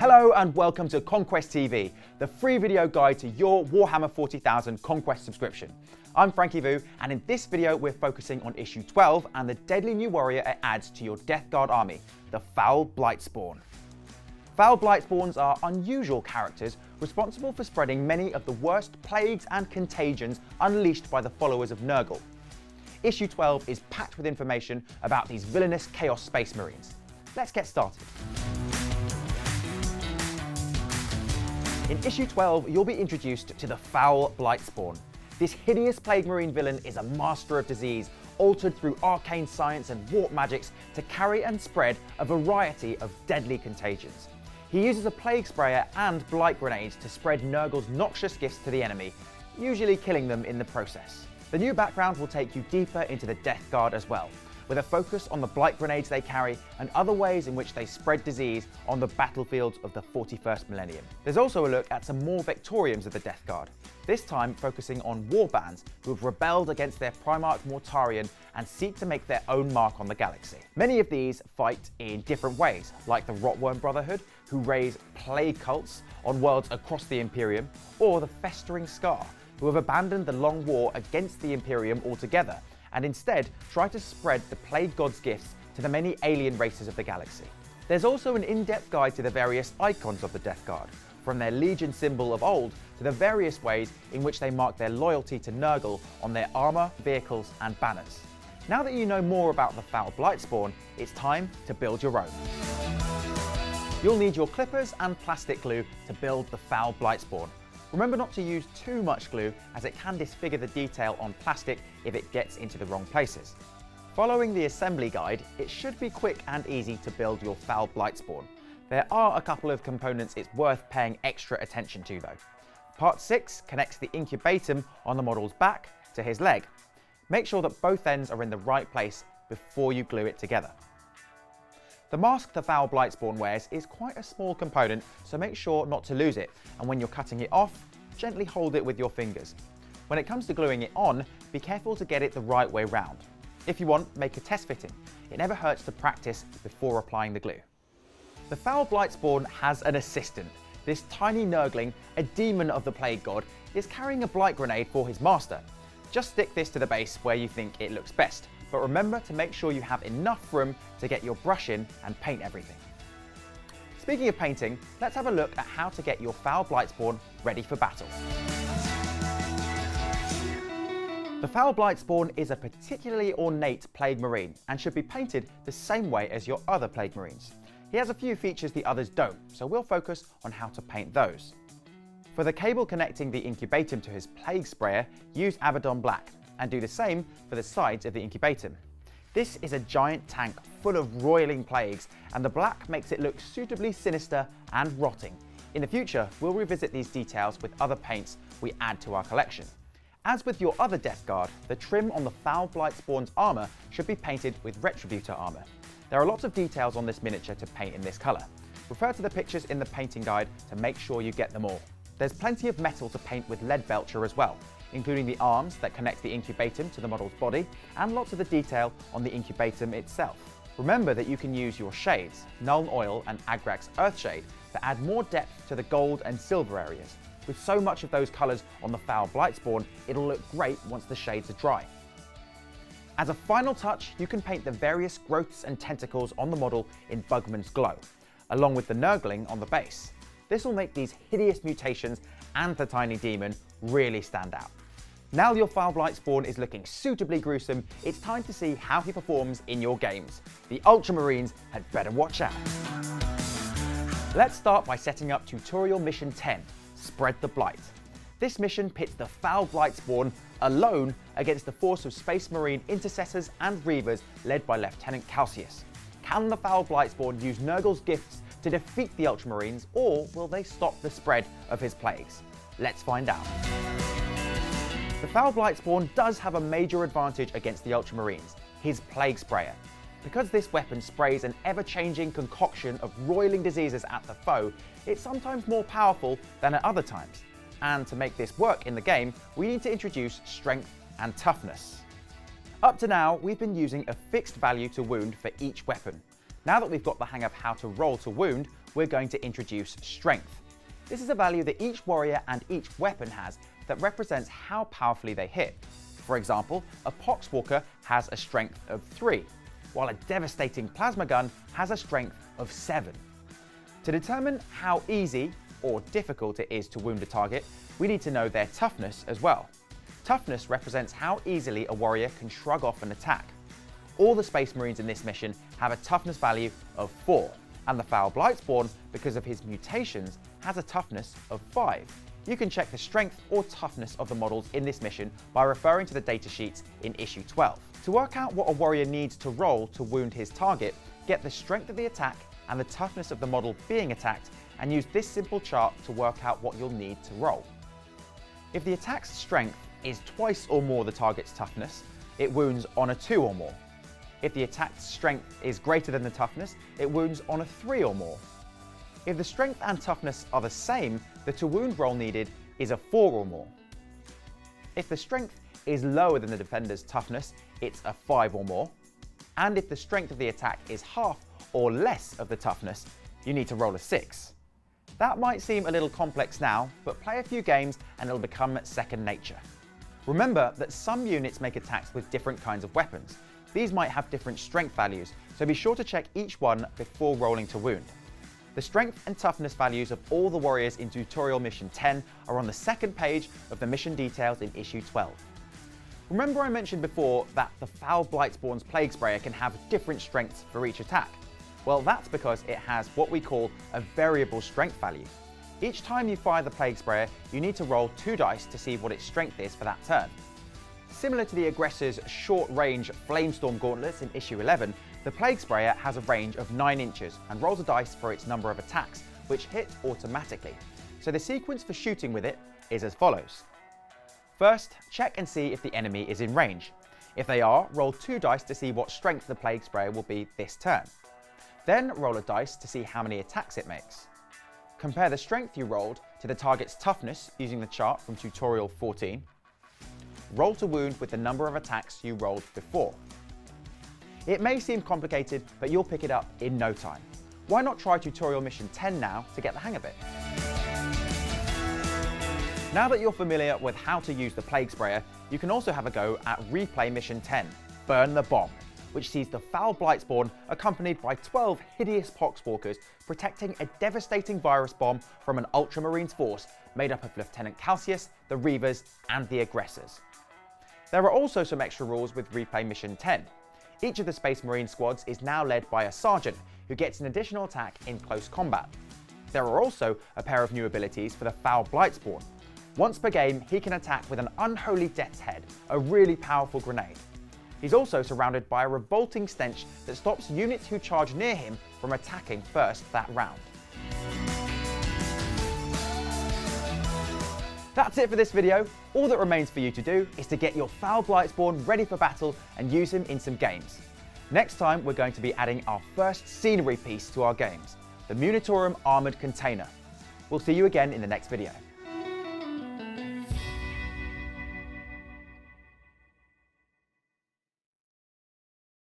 Hello and welcome to Conquest TV, the free video guide to your Warhammer 40,000 Conquest subscription. I'm Frankie Vu, and in this video we're focusing on issue 12 and the deadly new warrior it adds to your Death Guard army, the Foul Blightspawn. Foul Blightspawns are unusual characters responsible for spreading many of the worst plagues and contagions unleashed by the followers of Nurgle. Issue 12 is packed with information about these villainous Chaos Space Marines. Let's get started. In issue 12, you'll be introduced to the Foul Blightspawn. This hideous Plague Marine villain is a master of disease, altered through arcane science and warp magics to carry and spread a variety of deadly contagions. He uses a plague sprayer and blight grenades to spread Nurgle's noxious gifts to the enemy, usually killing them in the process. The new background will take you deeper into the Death Guard as well, with a focus on the blight grenades they carry and other ways in which they spread disease on the battlefields of the 41st millennium. There's also a look at some more Victorians of the Death Guard, this time focusing on warbands who have rebelled against their Primarch Mortarion and seek to make their own mark on the galaxy. Many of these fight in different ways, like the Rotworm Brotherhood, who raise plague cults on worlds across the Imperium, or the Festering Scar, who have abandoned the long war against the Imperium altogether and instead try to spread the Plague God's gifts to the many alien races of the galaxy. There's also an in-depth guide to the various icons of the Death Guard, from their Legion symbol of old to the various ways in which they mark their loyalty to Nurgle on their armour, vehicles and banners. Now that you know more about the Foul Blightspawn, it's time to build your own. You'll need your clippers and plastic glue to build the Foul Blightspawn. Remember not to use too much glue, as it can disfigure the detail on plastic if it gets into the wrong places. Following the assembly guide, it should be quick and easy to build your Foul Blightspawn. There are a couple of components it's worth paying extra attention to though. Part 6 connects the incubatum on the model's back to his leg. Make sure that both ends are in the right place before you glue it together. The mask the Foul Blightspawn wears is quite a small component, so make sure not to lose it, and when you're cutting it off, gently hold it with your fingers. When it comes to gluing it on, be careful to get it the right way round. If you want, make a test fitting. It never hurts to practice before applying the glue. The Foul Blightspawn has an assistant. This tiny Nurgling, a demon of the Plague God, is carrying a blight grenade for his master. Just stick this to the base where you think it looks best, but remember to make sure you have enough room to get your brush in and paint everything. Speaking of painting, let's have a look at how to get your Foul Blightspawn ready for battle. The Foul Blightspawn is a particularly ornate Plague Marine and should be painted the same way as your other Plague Marines. He has a few features the others don't, so we'll focus on how to paint those. For the cable connecting the incubatum to his plague sprayer, use Abaddon Black, and do the same for the sides of the incubatum. This is a giant tank full of roiling plagues, and the black makes it look suitably sinister and rotting. In the future, we'll revisit these details with other paints we add to our collection. As with your other Death Guard, the trim on the Foul Blightspawn's armour should be painted with Retributor armour. There are lots of details on this miniature to paint in this colour. Refer to the pictures in the painting guide to make sure you get them all. There's plenty of metal to paint with Lead Belcher as well, including the arms that connect the incubatum to the model's body, and lots of the detail on the incubatum itself. Remember that you can use your shades, Nuln Oil and Agrax Earthshade, to add more depth to the gold and silver areas. With so much of those colours on the Foul Blightspawn, it'll look great once the shades are dry. As a final touch, you can paint the various growths and tentacles on the model in Bugman's Glow, along with the Nurgling on the base. This will make these hideous mutations and the tiny demon really stand out. Now your Foul Blightspawn is looking suitably gruesome, it's time to see how he performs in your games. The Ultramarines had better watch out. Let's start by setting up Tutorial Mission 10, Spread the Blight. This mission pits the Foul Blightspawn alone against the force of Space Marine intercessors and reavers led by Lieutenant Calcius. Can the Foul Blightspawn use Nurgle's gifts to defeat the Ultramarines, or will they stop the spread of his plagues? Let's find out. The Foul Blightspawn does have a major advantage against the Ultramarines, his Plague Sprayer. Because this weapon sprays an ever-changing concoction of roiling diseases at the foe, it's sometimes more powerful than at other times. And to make this work in the game, we need to introduce strength and toughness. Up to now, we've been using a fixed value to wound for each weapon. Now that we've got the hang of how to roll to wound, we're going to introduce strength. This is a value that each warrior and each weapon has that represents how powerfully they hit. For example, a Poxwalker has a strength of 3, while a devastating plasma gun has a strength of 7. To determine how easy or difficult it is to wound a target, we need to know their toughness as well. Toughness represents how easily a warrior can shrug off an attack. All the Space Marines in this mission have a toughness value of 4, and the Foul Blightspawn, because of his mutations, has a toughness of 5. You can check the strength or toughness of the models in this mission by referring to the datasheets in issue 12. To work out what a warrior needs to roll to wound his target, get the strength of the attack and the toughness of the model being attacked, and use this simple chart to work out what you'll need to roll. If the attack's strength is twice or more the target's toughness, it wounds on a 2 or more. If the attack's strength is greater than the toughness, it wounds on a 3 or more. If the strength and toughness are the same, the to wound roll needed is a 4 or more. If the strength is lower than the defender's toughness, it's a 5 or more. And if the strength of the attack is half or less of the toughness, you need to roll a 6. That might seem a little complex now, but play a few games and it'll become second nature. Remember that some units make attacks with different kinds of weapons. These might have different strength values, so be sure to check each one before rolling to wound. The strength and toughness values of all the warriors in Tutorial Mission 10 are on the second page of the mission details in issue 12. Remember I mentioned before that the Foul Blightspawn's Plague Sprayer can have different strengths for each attack? Well, that's because it has what we call a variable strength value. Each time you fire the Plague Sprayer, you need to roll 2 dice to see what its strength is for that turn. Similar to the aggressor's short-range Flamestorm gauntlets in issue 11, the Plague Sprayer has a range of 9 inches and rolls a dice for its number of attacks, which hit automatically. So the sequence for shooting with it is as follows. First, check and see if the enemy is in range. If they are, roll 2 dice to see what strength the Plague Sprayer will be this turn. Then roll a dice to see how many attacks it makes. Compare the strength you rolled to the target's toughness using the chart from Tutorial 14. Roll to wound with the number of attacks you rolled before. It may seem complicated, but you'll pick it up in no time. Why not try Tutorial Mission 10 now to get the hang of it? Now that you're familiar with how to use the Plague Sprayer, you can also have a go at Replay Mission 10, Burn the Bomb, which sees the Foul Blightspawn accompanied by 12 hideous Poxwalkers protecting a devastating virus bomb from an Ultramarines force made up of Lieutenant Calcius, the Reavers, and the Aggressors. There are also some extra rules with Replay Mission 10. Each of the Space Marine squads is now led by a sergeant who gets an additional attack in close combat. There are also a pair of new abilities for the Foul Blightspawn. Once per game, he can attack with an Unholy Death's Head, a really powerful grenade. He's also surrounded by a revolting stench that stops units who charge near him from attacking first that round. That's it for this video. All that remains for you to do is to get your Foul Blightspawn ready for battle and use him in some games. Next time, we're going to be adding our first scenery piece to our games, the Munitorum Armoured Container. We'll see you again in the next video.